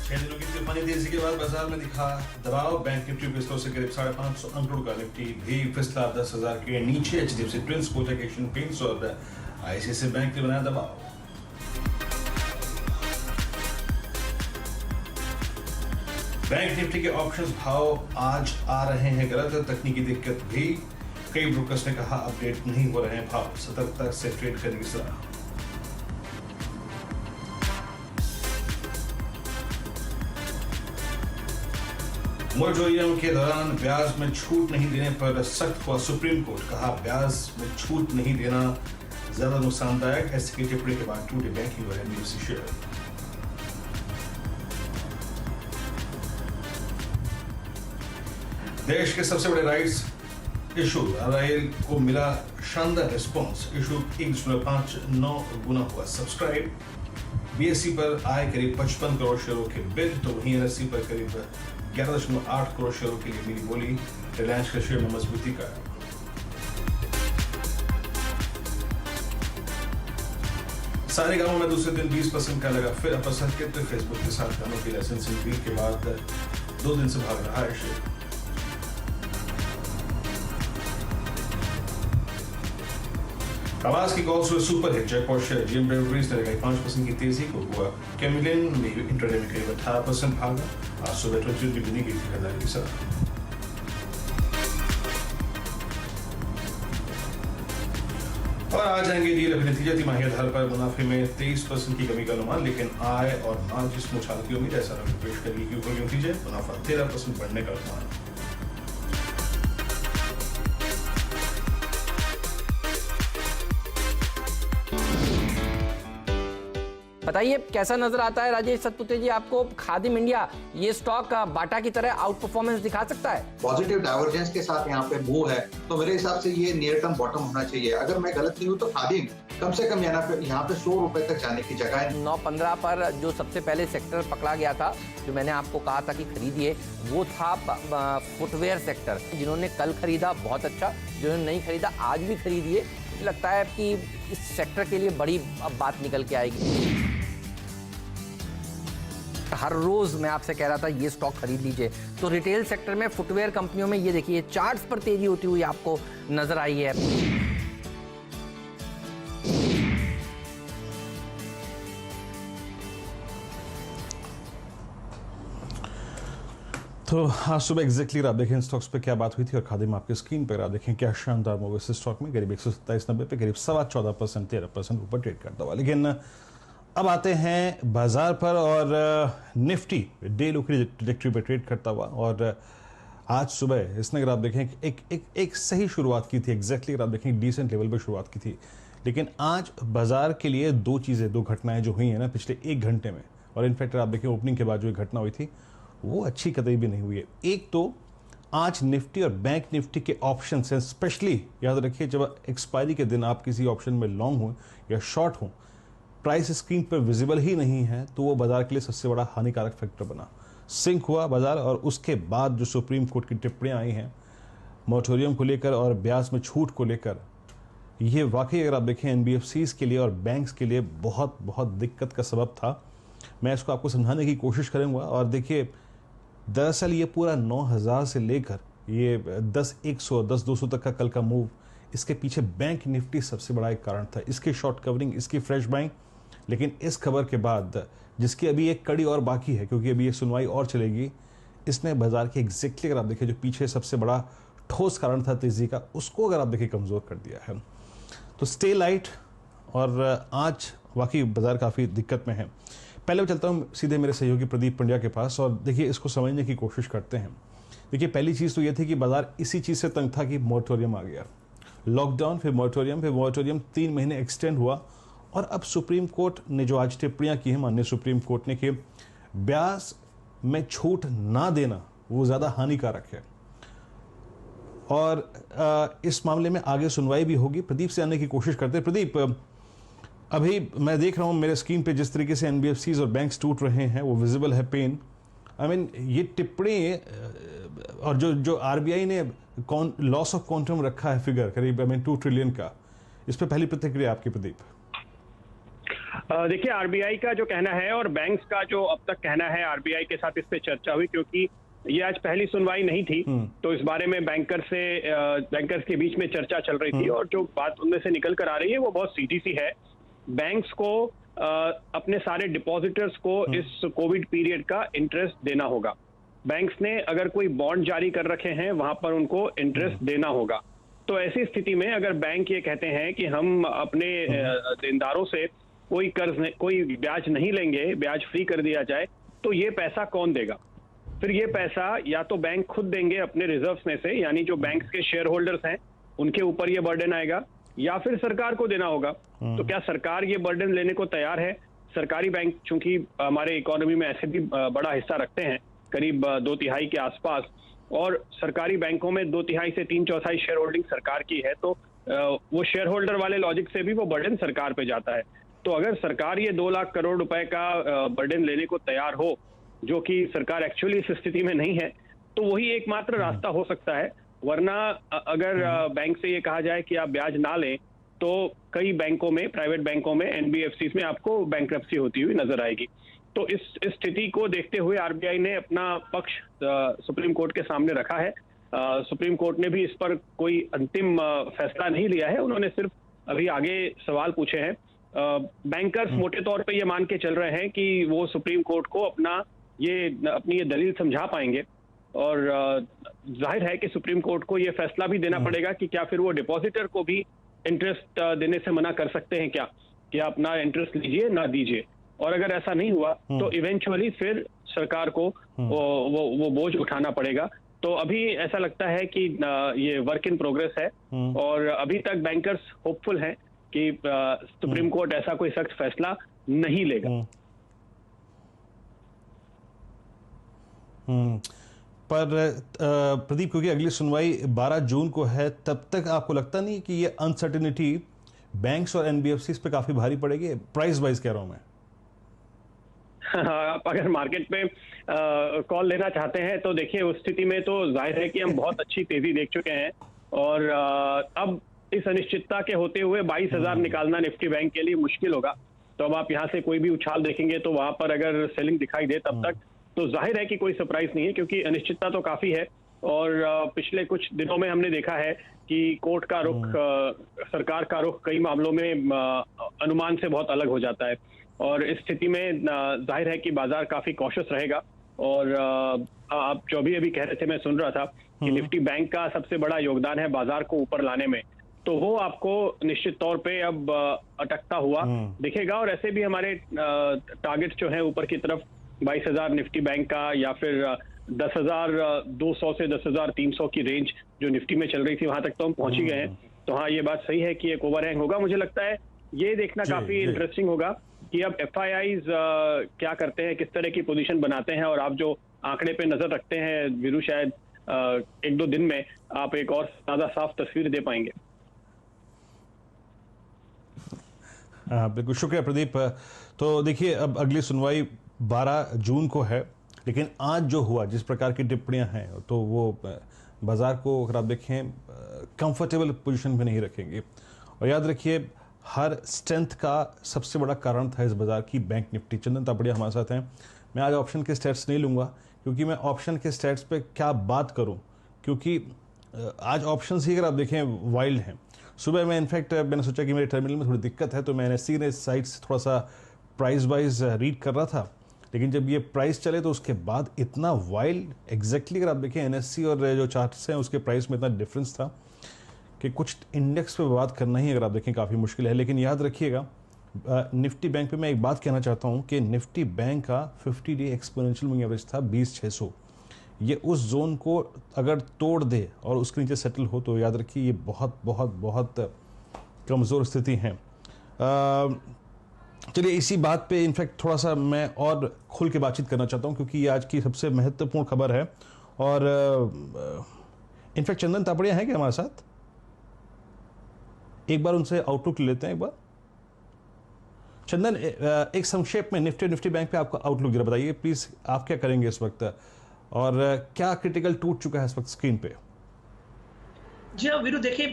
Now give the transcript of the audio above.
6 दिनों की तूफानी तेजी के बाद बाजार में दिखा दबाव। बैंक निफ्टी फिसलों से करीब 550 अंक का निफ्टी भी फिसला 10,000 के नीचे। HDFC twins, Kotak Asian paints और आईसीआईसीआई बैंक ने बनाया दबाव। बैंक निफ्टी के ऑप्शंस भाव आज आ रहे हैं गलत। तकनीकी दिक्कत भी, कई ब्रोकर्स ने कहा अपडेट नहीं हो रहे हैं भाव। सतर्कता से ट्रेड करने की सलाह। मोरटोरियम के दौरान ब्याज में छूट नहीं देने पर सख्त हुआ सुप्रीम कोर्ट। कहा ब्याज में छूट नहीं देना ज्यादा नुकसानदायक। ऐसी की टिप्पणी के बाद टूटे बैंकिंग और एनबीएफसी शेयर। देश के सबसे बड़े राइट्स इशू राइल को मिला शानदार रिस्पॉन्स। इशू 1.59 गुना हुआ सब्सक्राइब। बीएसई पर आए करीब 55 करोड़ शेयरों के बिड, तो वहीं एनएसई पर करीब 11.8 करोड़ शेयरों के लिए मिली बोली। रिलायंस के शेयर में मजबूती का। सारे गांवों में दूसरे दिन 20% का लगा फिर अपर सर्किट। फेसबुक के साथ गानों की लाइसेंसिंग डील के बाद 2 दिन से भाग रहा है शेयर। आवाज की कॉल्स हुए super hit. Jaipur share GM breweries ने लगाई 5% की तेजी को हुआ। कैमिलिन में इंट्राडे में करीब 18% भागा। आज सुबह 22 की बिनी गई थी खरीदारी की सलाह। और आज आएंगे डील अभी नतीजा तिमाही आधार पर मुनाफे में 23% की कमी का अनुमान, लेकिन आय और मार्जिन में उछाल की उम्मीद। ऐसा पेश करेगी क्योंकि नतीजे मुनाफा 13% बढ़ने का अनुमान। बताइए कैसा नजर आता है राजेश सतपुते जी आपको खादिम इंडिया, ये स्टॉक बाटा की तरह आउट परफॉर्मेंस दिखा सकता है? पॉजिटिव डाइवर्जेंस के साथ यहाँ पे मूव है, तो मेरे हिसाब से ये नियर टर्म बॉटम होना चाहिए। अगर मैं गलत नहीं हूँ तो खादिम कम से कम यहाँ पे 100 रुपए तक जाने की जगह है। 9.15 पर जो सबसे पहले सेक्टर पकड़ा गया था, जो मैंने आपको कहा था कि खरीदिए, वो था फुटवेयर सेक्टर। जिन्होंने कल खरीदा बहुत अच्छा, जिन्होंने नहीं खरीदा आज भी खरीदिए। मुझे लगता है कि इस सेक्टर के लिए बड़ी अब बात निकल के आएगी। हर रोज मैं आपसे कह रहा था ये स्टॉक खरीद लीजिए, तो रिटेल सेक्टर में फुटवेयर कंपनियों में ये देखिए चार्ट्स पर तेजी होती हुई आपको नजर आई है। तो आज सुबह एग्जैक्टली आप देखें स्टॉक्स पे क्या बात हुई थी और खादिम आपके स्क्रीन पर आप देखें क्या शानदार मूव इस स्टॉक में। करीब 127.90 पे करीब 14.25% 13% ऊपर ट्रेड करता हुआ। लेकिन अब आते हैं बाजार पर और निफ्टी डे लो की ट्रैजेक्टरी पर ट्रेड करता हुआ। और आज सुबह इसने अगर आप देखें एक सही शुरुआत की थी। एग्जैक्टली अगर आप देखें डिसेंट लेवल पर शुरुआत की थी, लेकिन आज बाजार के लिए दो घटनाएं जो हुई हैं ना पिछले 1 घंटे में, और इनफैक्ट आप देखें ओपनिंग के बाद जो घटना हुई थी वो अच्छी कतई भी नहीं हुई है। एक तो आज निफ्टी और बैंक निफ्टी के ऑप्शन हैं, स्पेशली याद रखिए जब एक्सपायरी के दिन आप किसी ऑप्शन में लॉन्ग हो या शॉर्ट हो, प्राइस स्क्रीन पर विजिबल ही नहीं है, तो वो बाजार के लिए सबसे बड़ा हानिकारक फैक्टर बना। सिंक हुआ बाजार, और उसके बाद जो सुप्रीम कोर्ट की टिप्पणियां आई हैं मोरटोरियम को लेकर और ब्याज में छूट को लेकर, ये वाकई अगर आप देखें एनबीएफसीज के लिए और बैंक्स के लिए बहुत बहुत दिक्कत का सबब था। मैं इसको आपको समझाने की कोशिश करूंगा। और देखिए दरअसल ये पूरा 9,000 से लेकर ये 10,100 10,200 तक का कल का मूव, इसके पीछे बैंक निफ्टी सबसे बड़ा एक कारण था। इसकी शॉर्ट कवरिंग, इसकी फ्रेश बाइंग। लेकिन इस खबर के बाद, जिसकी अभी एक कड़ी और बाकी है क्योंकि अभी ये सुनवाई और चलेगी, इसने बाजार के एग्जैक्टली अगर आप देखें जो पीछे सबसे बड़ा ठोस कारण था तेजी का, उसको अगर आप देखें कमज़ोर कर दिया है। तो स्टे लाइट, और आज वाकई बाजार काफ़ी दिक्कत में है। पहले मैं चलता हूँ सीधे मेरे सहयोगी प्रदीप पंड्या के पास, और देखिए इसको समझने की कोशिश करते हैं। देखिए पहली चीज़ तो ये थी कि बाजार इसी चीज़ से तंग था कि मोरटोरियम आ गया, लॉकडाउन, फिर मोरटोरियम 3 महीने एक्सटेंड हुआ। और अब सुप्रीम कोर्ट ने जो आज टिप्पणियां की हैं, माननीय सुप्रीम कोर्ट ने, कि ब्याज में छूट ना देना वो ज़्यादा हानिकारक है, और इस मामले में आगे सुनवाई भी होगी। प्रदीप से आने की कोशिश करते हैं। प्रदीप, अभी मैं देख रहा हूँ मेरे स्क्रीन पे जिस तरीके से एनबीएफसीज और बैंक्स टूट रहे हैं, वो विजिबल है पेन। आई मीन ये टिप्पणी, और जो आरबीआई ने लॉस ऑफ क्वांटम रखा है फिगर करीब 2 ट्रिलियन का, इस पर पहली प्रतिक्रिया आपकी प्रदीप? देखिए, आरबीआई का जो कहना है और बैंक्स का जो अब तक कहना है, आरबीआई के साथ इस पे चर्चा हुई क्योंकि ये आज पहली सुनवाई नहीं थी, तो इस बारे में बैंकर्स के बीच में चर्चा चल रही थी और जो बात उनमें से निकल कर आ रही है वो बहुत सीधी सी है। बैंक्स को अपने सारे डिपॉजिटर्स को इस कोविड पीरियड का इंटरेस्ट देना होगा। बैंक्स ने अगर कोई बॉन्ड जारी कर रखे हैं वहां पर उनको इंटरेस्ट देना होगा। तो ऐसी स्थिति में अगर बैंक ये कहते हैं कि हम अपने देनदारों से कोई ब्याज नहीं लेंगे, ब्याज फ्री कर दिया जाए, तो ये पैसा कौन देगा? फिर ये पैसा या तो बैंक खुद देंगे अपने रिजर्व्स में से, यानी जो बैंक्स के शेयर होल्डर्स हैं उनके ऊपर ये बर्डन आएगा, या फिर सरकार को देना होगा। तो क्या सरकार ये बर्डन लेने को तैयार है? सरकारी बैंक चूंकि हमारे इकोनॉमी में ऐसे भी बड़ा हिस्सा रखते हैं, करीब 2/3 के आसपास, और सरकारी बैंकों में 2/3 से 3/4 शेयर होल्डिंग सरकार की है, तो वो शेयर होल्डर वाले लॉजिक से भी वो बर्डन सरकार पे जाता है। तो अगर सरकार ये 2 लाख करोड़ रुपए का बर्डन लेने को तैयार हो, जो कि सरकार एक्चुअली इस स्थिति में नहीं है, तो वही एकमात्र रास्ता हो सकता है। वरना अगर बैंक से ये कहा जाए कि आप ब्याज ना लें, तो कई बैंकों में, प्राइवेट बैंकों में, एनबीएफसी में आपको बैंकरप्सी होती हुई नजर आएगी। तो इस स्थिति को देखते हुए आरबीआई ने अपना पक्ष सुप्रीम कोर्ट के सामने रखा है। सुप्रीम कोर्ट ने भी इस पर कोई अंतिम फैसला नहीं लिया है, उन्होंने सिर्फ अभी आगे सवाल पूछे हैं। बैंकर्स मोटे तौर पे ये मान के चल रहे हैं कि वो सुप्रीम कोर्ट को अपनी ये दलील समझा पाएंगे, और जाहिर है कि सुप्रीम कोर्ट को ये फैसला भी देना पड़ेगा कि क्या फिर वो डिपॉजिटर को भी इंटरेस्ट देने से मना कर सकते हैं क्या, कि आप अपना इंटरेस्ट लीजिए ना दीजिए। और अगर ऐसा नहीं हुआ तो इवेंचुअली फिर सरकार को वो बोझ उठाना पड़ेगा। तो अभी ऐसा लगता है कि ये वर्क इन प्रोग्रेस है, और अभी तक बैंकर्स होपफुल हैं कि सुप्रीम कोर्ट ऐसा कोई सख्त फैसला नहीं लेगा। पर प्रदीप, क्योंकि अगली सुनवाई 12 जून को है, तब तक आपको लगता नहीं कि ये अनसर्टेनिटी बैंक्स और एनबीएफसीज पे काफी भारी पड़ेगी? प्राइस वाइज कह रहा हूं मैं। आप अगर मार्केट पे कॉल लेना चाहते हैं तो देखिए, उस स्थिति में तो जाहिर है कि हम बहुत अच्छी तेजी देख चुके हैं, और अब इस अनिश्चितता के होते हुए 22,000 निकालना निफ्टी बैंक के लिए मुश्किल होगा। तो अब आप यहाँ से कोई भी उछाल देखेंगे तो वहां पर अगर सेलिंग दिखाई दे तब तक तो जाहिर है कि कोई सरप्राइज नहीं है, क्योंकि अनिश्चितता तो काफी है। और पिछले कुछ दिनों में हमने देखा है कि कोर्ट का रुख, सरकार का रुख कई मामलों में अनुमान से बहुत अलग हो जाता है, और इस स्थिति में जाहिर है कि बाजार काफी कॉशियस रहेगा। और आप जो भी अभी कह रहे थे, मैं सुन रहा था कि निफ्टी बैंक का सबसे बड़ा योगदान है बाजार को ऊपर लाने में, तो वो आपको निश्चित तौर पे अब अटकता हुआ दिखेगा। और ऐसे भी हमारे टारगेट जो है ऊपर की तरफ 22,000 निफ्टी बैंक का, या फिर 10,200 से 10,300 की रेंज जो निफ्टी में चल रही थी, वहां तक तो हम पहुंच ही गए हैं। तो हाँ, ये बात सही है कि एक ओवरहैंग होगा। मुझे लगता है ये देखना काफी इंटरेस्टिंग होगा कि अब एफआईआईज क्या करते हैं, किस तरह की पोजीशन बनाते हैं। और आप जो आंकड़े पे नजर रखते हैं वीरू, शायद 1-2 दिन में आप एक और ज्यादा साफ तस्वीर दे पाएंगे। बिल्कुल, शुक्रिया प्रदीप। तो देखिए, अब अगली सुनवाई 12 जून को है, लेकिन आज जो हुआ, जिस प्रकार की टिप्पणियां हैं, तो वो बाजार को अगर आप देखें कंफर्टेबल पोजीशन में नहीं रखेंगे। और याद रखिए, हर स्ट्रेंथ का सबसे बड़ा कारण था इस बाजार की बैंक निफ्टी। चंदन तापड़िया हमारे साथ हैं। मैं आज ऑप्शन के स्टैट्स नहीं लूँगा, क्योंकि मैं ऑप्शन के स्टैट्स पे क्या बात करूँ, क्योंकि आज ऑप्शन ही अगर आप देखें वाइल्ड हैं। सुबह में इनफैक्ट मैंने सोचा कि मेरे टर्मिनल में थोड़ी दिक्कत है, तो मैं एनएससी ने साइट से थोड़ा सा प्राइस वाइज रीड कर रहा था, लेकिन जब ये प्राइस चले तो उसके बाद इतना वाइल्ड, एग्जैक्टली अगर आप देखें एनएससी और जो चार्ट्स हैं उसके प्राइस में इतना डिफरेंस था कि कुछ इंडेक्स पे बात करना ही अगर आप देखें काफ़ी मुश्किल है। लेकिन याद रखिएगा, निफ्टी बैंक पे मैं एक बात कहना चाहता हूँ कि निफ्टी बैंक का 50 डे एक्सपोनेंशियल मूविंग एवरेज था 20,600। ये उस जोन को अगर तोड़ दे और उसके नीचे सेटल हो तो याद रखिए ये बहुत बहुत बहुत कमज़ोर स्थिति है। चलिए, इसी बात पे इनफैक्ट थोड़ा सा मैं और खुल के बातचीत करना चाहता हूँ, क्योंकि ये आज की सबसे महत्वपूर्ण खबर है। और इनफैक्ट चंदन तापड़िया है क्या हमारे साथ? एक बार उनसे आउटलुक लेते हैं। एक बार चंदन, एक संक्षेप में निफ्टी बैंक पे आपका आउटलुक जरा बताइए प्लीज। आप क्या करेंगे इस वक्त, और क्या क्रिटिकल टूट चुका है इस वक्त स्क्रीन पे? जी हाँ वीरू, देखिए